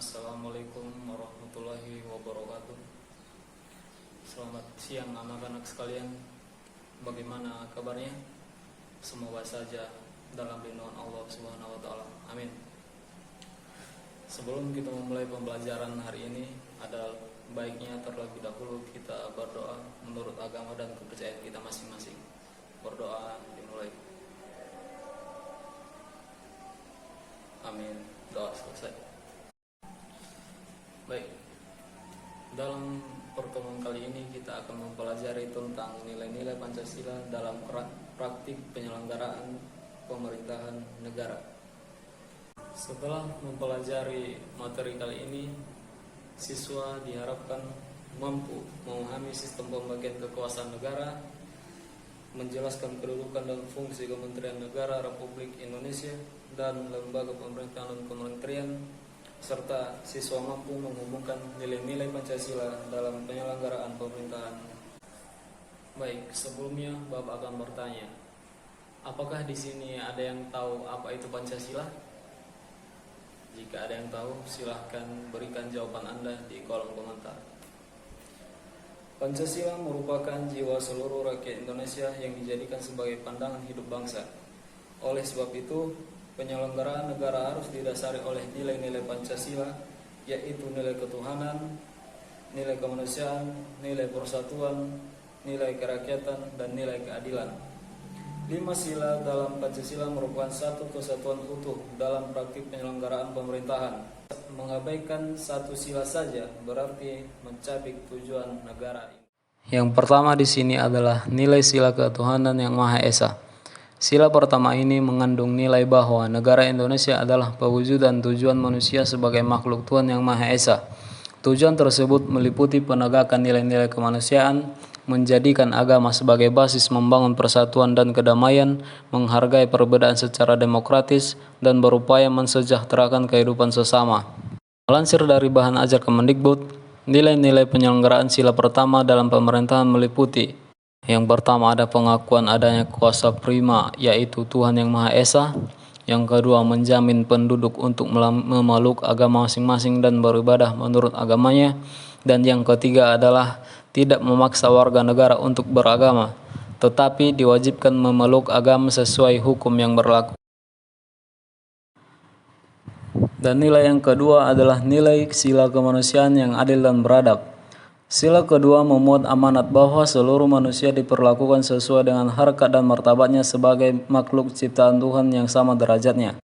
Assalamualaikum warahmatullahi wabarakatuh. Selamat siang anak-anak sekalian. Bagaimana kabarnya? Semoga saja dalam lindungan Allah Subhanahu wa taala. Amin. Sebelum kita memulai pembelajaran hari ini, ada baiknya terlebih dahulu kita berdoa menurut agama dan kepercayaan kita masing-masing. Berdoa dimulai. Amin. Doa selesai. Baik, dalam pertemuan kali ini kita akan mempelajari tentang nilai-nilai Pancasila dalam praktik penyelenggaraan pemerintahan negara. Setelah mempelajari materi kali ini, siswa diharapkan mampu memahami sistem pembagian kekuasaan negara, menjelaskan kedudukan dan fungsi Kementerian Negara Republik Indonesia dan lembaga pemerintahan dan kementerian, serta siswa mampu menghubungkan nilai-nilai Pancasila dalam penyelenggaraan pemerintahan. Baik, sebelumnya Bapak akan bertanya, apakah di sini ada yang tahu apa itu Pancasila? Jika ada yang tahu, silahkan berikan jawaban Anda di kolom komentar. Pancasila merupakan jiwa seluruh rakyat Indonesia yang dijadikan sebagai pandangan hidup bangsa. Oleh sebab itu, penyelenggaraan negara harus didasari oleh nilai-nilai Pancasila, yaitu nilai ketuhanan, nilai kemanusiaan, nilai persatuan, nilai kerakyatan, dan nilai keadilan. 5 sila dalam Pancasila merupakan satu kesatuan utuh dalam praktik penyelenggaraan pemerintahan. Mengabaikan satu sila saja berarti mencabik tujuan negara. Yang pertama di sini adalah nilai sila ketuhanan yang Maha Esa. Sila pertama ini mengandung nilai bahwa negara Indonesia adalah pewujudan tujuan manusia sebagai makhluk Tuhan yang Maha Esa. Tujuan tersebut meliputi penegakan nilai-nilai kemanusiaan, menjadikan agama sebagai basis membangun persatuan dan kedamaian, menghargai perbedaan secara demokratis, dan berupaya mensejahterakan kehidupan sesama. Melansir dari bahan ajar Kemendikbud, nilai-nilai penyelenggaraan sila pertama dalam pemerintahan meliputi: yang pertama ada pengakuan adanya kuasa prima, yaitu Tuhan yang Maha Esa. Yang kedua, menjamin penduduk untuk memeluk agama masing-masing dan beribadah menurut agamanya. Dan yang ketiga adalah tidak memaksa warga negara untuk beragama, tetapi diwajibkan memeluk agama sesuai hukum yang berlaku. Dan nilai yang kedua adalah nilai sila kemanusiaan yang adil dan beradab. Sila kedua memuat amanat bahwa seluruh manusia diperlakukan sesuai dengan harkat dan martabatnya sebagai makhluk ciptaan Tuhan yang sama derajatnya,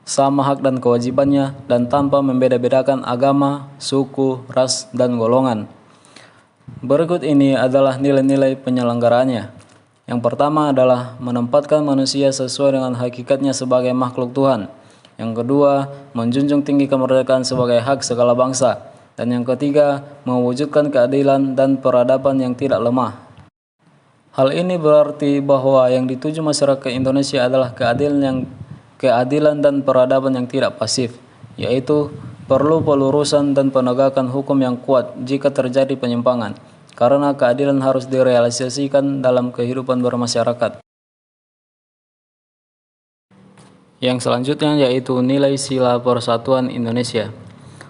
sama hak dan kewajibannya, dan tanpa membeda-bedakan agama, suku, ras, dan golongan. Berikut ini adalah nilai-nilai penyelenggaraannya. Yang pertama adalah menempatkan manusia sesuai dengan hakikatnya sebagai makhluk Tuhan. Yang kedua, menjunjung tinggi kemerdekaan sebagai hak segala bangsa. Dan yang ketiga, mewujudkan keadilan dan peradaban yang tidak lemah. Hal ini berarti bahwa yang dituju masyarakat Indonesia adalah keadilan dan peradaban yang tidak pasif, yaitu perlu pelurusan dan penegakan hukum yang kuat jika terjadi penyimpangan, karena keadilan harus direalisasikan dalam kehidupan bermasyarakat. Yang selanjutnya yaitu nilai sila persatuan Indonesia.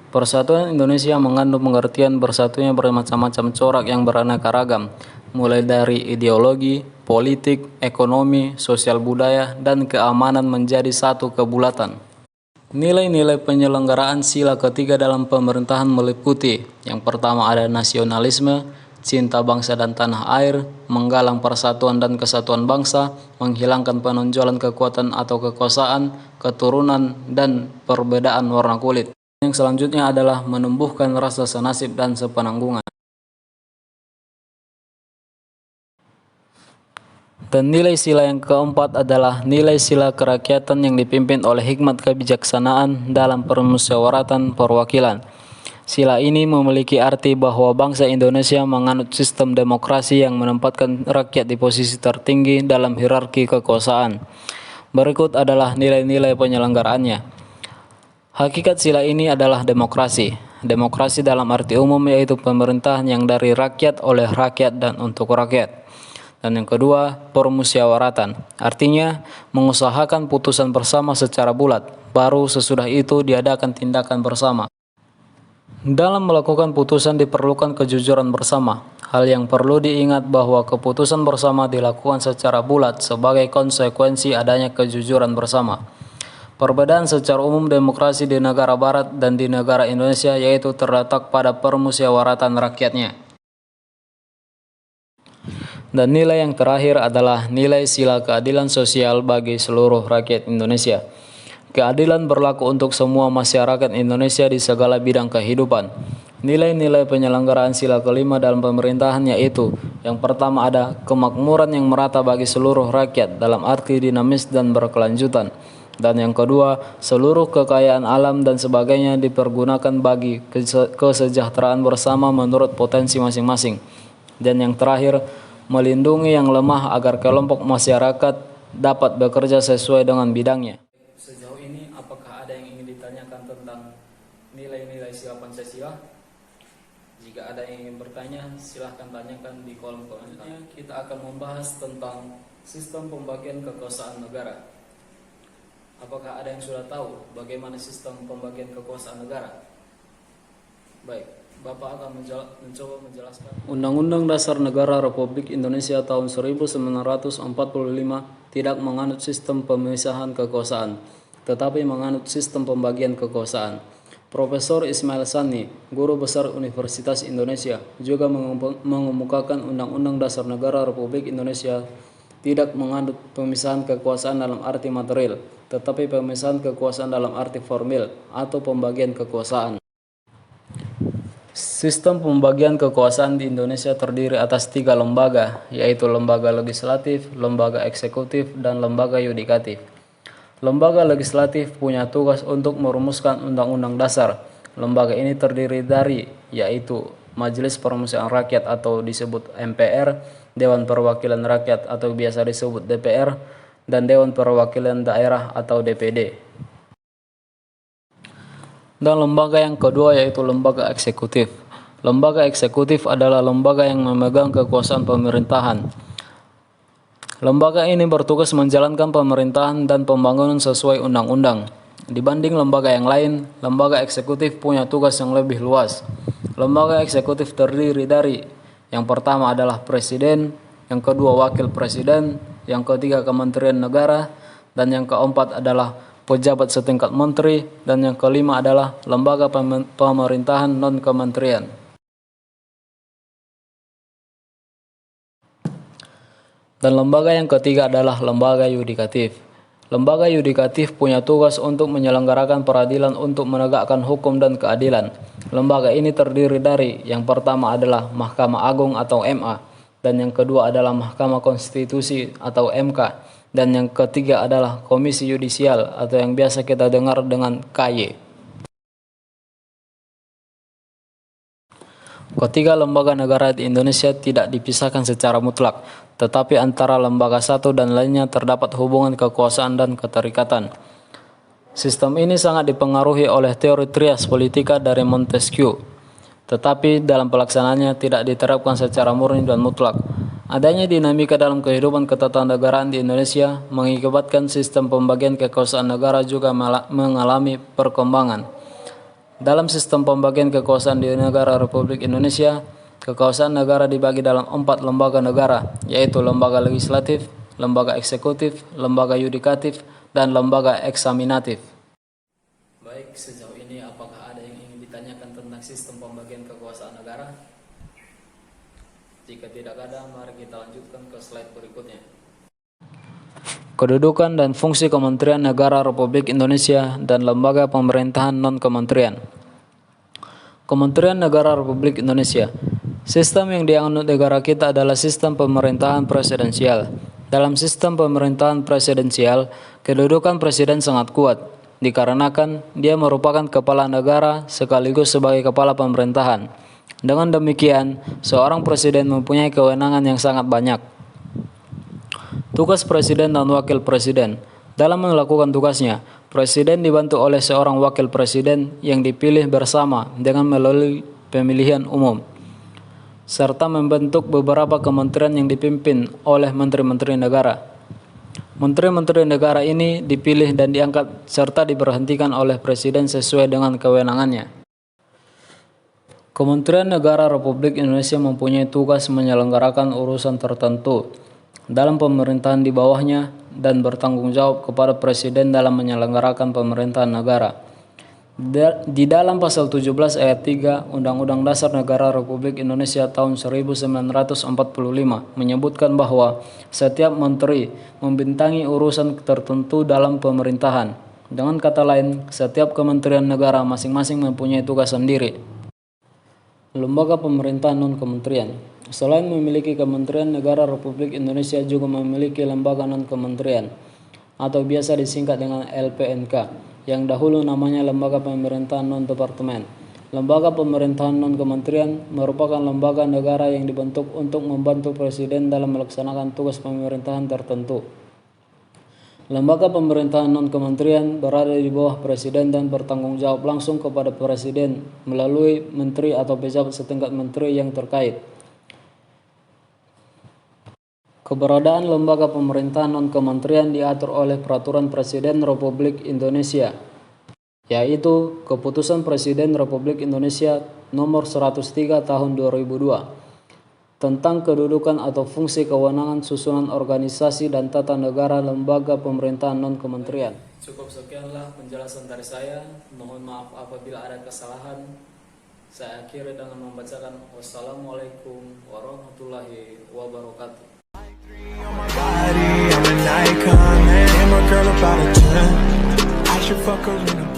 Persatuan Indonesia mengandung pengertian bersatunya bermacam-macam corak yang beraneka ragam, mulai dari ideologi, politik, ekonomi, sosial budaya, dan keamanan menjadi satu kebulatan. Nilai-nilai penyelenggaraan sila ketiga dalam pemerintahan meliputi: yang pertama ada nasionalisme, cinta bangsa dan tanah air, menggalang persatuan dan kesatuan bangsa, menghilangkan penonjolan kekuatan atau kekuasaan, keturunan, dan perbedaan warna kulit. Yang selanjutnya adalah menumbuhkan rasa senasib dan sepenanggungan. Dan nilai sila yang keempat adalah nilai sila kerakyatan yang dipimpin oleh hikmat kebijaksanaan dalam permusyawaratan perwakilan. Sila ini memiliki arti bahwa bangsa Indonesia menganut sistem demokrasi yang menempatkan rakyat di posisi tertinggi dalam hierarki kekuasaan. Berikut adalah nilai-nilai penyelenggaraannya. Hakikat sila ini adalah demokrasi. Demokrasi dalam arti umum yaitu pemerintahan yang dari rakyat, oleh rakyat, dan untuk rakyat. Dan yang kedua, permusyawaratan. Artinya, mengusahakan putusan bersama secara bulat. Baru sesudah itu diadakan tindakan bersama. Dalam melakukan putusan diperlukan kejujuran bersama. Hal yang perlu diingat bahwa keputusan bersama dilakukan secara bulat sebagai konsekuensi adanya kejujuran bersama. Perbedaan secara umum demokrasi di negara barat dan di negara Indonesia yaitu terletak pada permusyawaratan rakyatnya. Dan nilai yang terakhir adalah nilai sila keadilan sosial bagi seluruh rakyat Indonesia. Keadilan berlaku untuk semua masyarakat Indonesia di segala bidang kehidupan. Nilai-nilai penyelenggaraan sila kelima dalam pemerintahan yaitu: yang pertama ada kemakmuran yang merata bagi seluruh rakyat dalam arti dinamis dan berkelanjutan. Dan yang kedua, seluruh kekayaan alam dan sebagainya dipergunakan bagi kesejahteraan bersama menurut potensi masing-masing. Dan yang terakhir, melindungi yang lemah agar kelompok masyarakat dapat bekerja sesuai dengan bidangnya. Sejauh ini, apakah ada yang ingin ditanyakan tentang nilai-nilai sila Pancasila? Jika ada yang ingin bertanya, silahkan tanyakan di kolom komentar. Kita akan membahas tentang sistem pembagian kekuasaan negara. Apakah ada yang sudah tahu bagaimana sistem pembagian kekuasaan negara? Baik, Bapak akan mencoba menjelaskan. Undang-Undang Dasar Negara Republik Indonesia tahun 1945 tidak menganut sistem pemisahan kekuasaan, tetapi menganut sistem pembagian kekuasaan. Profesor Ismail Sani, Guru Besar Universitas Indonesia, juga mengemukakan Undang-Undang Dasar Negara Republik Indonesia tidak menganut pemisahan kekuasaan dalam arti material, tetapi pemisahan kekuasaan dalam arti formil atau pembagian kekuasaan. Sistem pembagian kekuasaan di Indonesia terdiri atas 3 lembaga, yaitu lembaga legislatif, lembaga eksekutif, dan lembaga yudikatif. Lembaga legislatif punya tugas untuk merumuskan undang-undang dasar. Lembaga ini terdiri dari, yaitu Majelis Permusyawaratan Rakyat atau disebut MPR, Dewan Perwakilan Rakyat atau biasa disebut DPR, dan Dewan Perwakilan Daerah atau DPD. Dan lembaga yang kedua yaitu lembaga eksekutif. Lembaga eksekutif adalah lembaga yang memegang kekuasaan pemerintahan. Lembaga ini bertugas menjalankan pemerintahan dan pembangunan sesuai undang-undang. Dibanding lembaga yang lain, lembaga eksekutif punya tugas yang lebih luas. Lembaga eksekutif terdiri dari: yang pertama adalah presiden, yang kedua wakil presiden, yang ketiga kementerian negara, dan yang keempat adalah pejabat setingkat menteri, dan yang kelima adalah lembaga pemerintahan non-kementerian. Dan lembaga yang ketiga adalah lembaga yudikatif. Lembaga yudikatif punya tugas untuk menyelenggarakan peradilan untuk menegakkan hukum dan keadilan. Lembaga ini terdiri dari: yang pertama adalah Mahkamah Agung atau MA, dan yang kedua adalah Mahkamah Konstitusi atau MK, dan yang ketiga adalah Komisi Yudisial atau yang biasa kita dengar dengan KY. Ketiga lembaga negara di Indonesia tidak dipisahkan secara mutlak, tetapi antara lembaga satu dan lainnya terdapat hubungan kekuasaan dan keterikatan. Sistem ini sangat dipengaruhi oleh teori trias politika dari Montesquieu, tetapi dalam pelaksanaannya tidak diterapkan secara murni dan mutlak. Adanya dinamika dalam kehidupan ketatanegaraan di Indonesia mengakibatkan sistem pembagian kekuasaan negara juga mengalami perkembangan. Dalam sistem pembagian kekuasaan di negara Republik Indonesia, kekuasaan negara dibagi dalam 4 lembaga negara, yaitu lembaga legislatif, lembaga eksekutif, lembaga yudikatif, dan lembaga eksaminatif. Baik, sejauh ini apakah ada yang ingin ditanyakan tentang sistem pembagian kekuasaan negara? Jika tidak ada, mari kita lanjutkan ke slide berikutnya. Kedudukan dan fungsi Kementerian Negara Republik Indonesia dan lembaga pemerintahan non-kementerian. Kementerian Negara Republik Indonesia. Sistem yang dianut negara kita adalah sistem pemerintahan presidensial. Dalam sistem pemerintahan presidensial, kedudukan presiden sangat kuat, dikarenakan dia merupakan kepala negara sekaligus sebagai kepala pemerintahan. Dengan demikian, seorang presiden mempunyai kewenangan yang sangat banyak. Tugas presiden dan wakil presiden. Dalam melakukan tugasnya, presiden dibantu oleh seorang wakil presiden yang dipilih bersama dengan melalui pemilihan umum, serta membentuk beberapa kementerian yang dipimpin oleh menteri-menteri negara. Menteri-menteri negara ini dipilih dan diangkat serta diberhentikan oleh presiden sesuai dengan kewenangannya. Kementerian Negara Republik Indonesia mempunyai tugas menyelenggarakan urusan tertentu dalam pemerintahan di bawahnya dan bertanggung jawab kepada Presiden dalam menyelenggarakan pemerintahan negara. Di dalam pasal 17 ayat 3 Undang-Undang Dasar Negara Republik Indonesia tahun 1945 menyebutkan bahwa setiap menteri membintangi urusan tertentu dalam pemerintahan. Dengan kata lain, setiap kementerian negara masing-masing mempunyai tugas sendiri. Lembaga pemerintahan non-kementerian. Selain memiliki Kementerian Negara Republik Indonesia juga memiliki lembaga non-kementerian atau biasa disingkat dengan LPNK yang dahulu namanya Lembaga Pemerintahan Non-Departemen. Lembaga pemerintahan non-kementerian merupakan lembaga negara yang dibentuk untuk membantu Presiden dalam melaksanakan tugas pemerintahan tertentu. Lembaga pemerintahan non-kementerian berada di bawah Presiden dan bertanggung jawab langsung kepada Presiden melalui menteri atau pejabat setingkat menteri yang terkait. Keberadaan lembaga pemerintahan non-kementerian diatur oleh Peraturan Presiden Republik Indonesia, yaitu Keputusan Presiden Republik Indonesia Nomor 103 Tahun 2002 tentang kedudukan atau fungsi kewenangan susunan organisasi dan tata negara lembaga pemerintahan non-kementerian. Cukup sekianlah penjelasan dari saya. Mohon maaf apabila ada kesalahan. Saya akhiri dengan membacakan wassalamualaikum warahmatullahi wabarakatuh. On my body, I'm an icon, man. I'm a girl about a 10. I should fuck her in a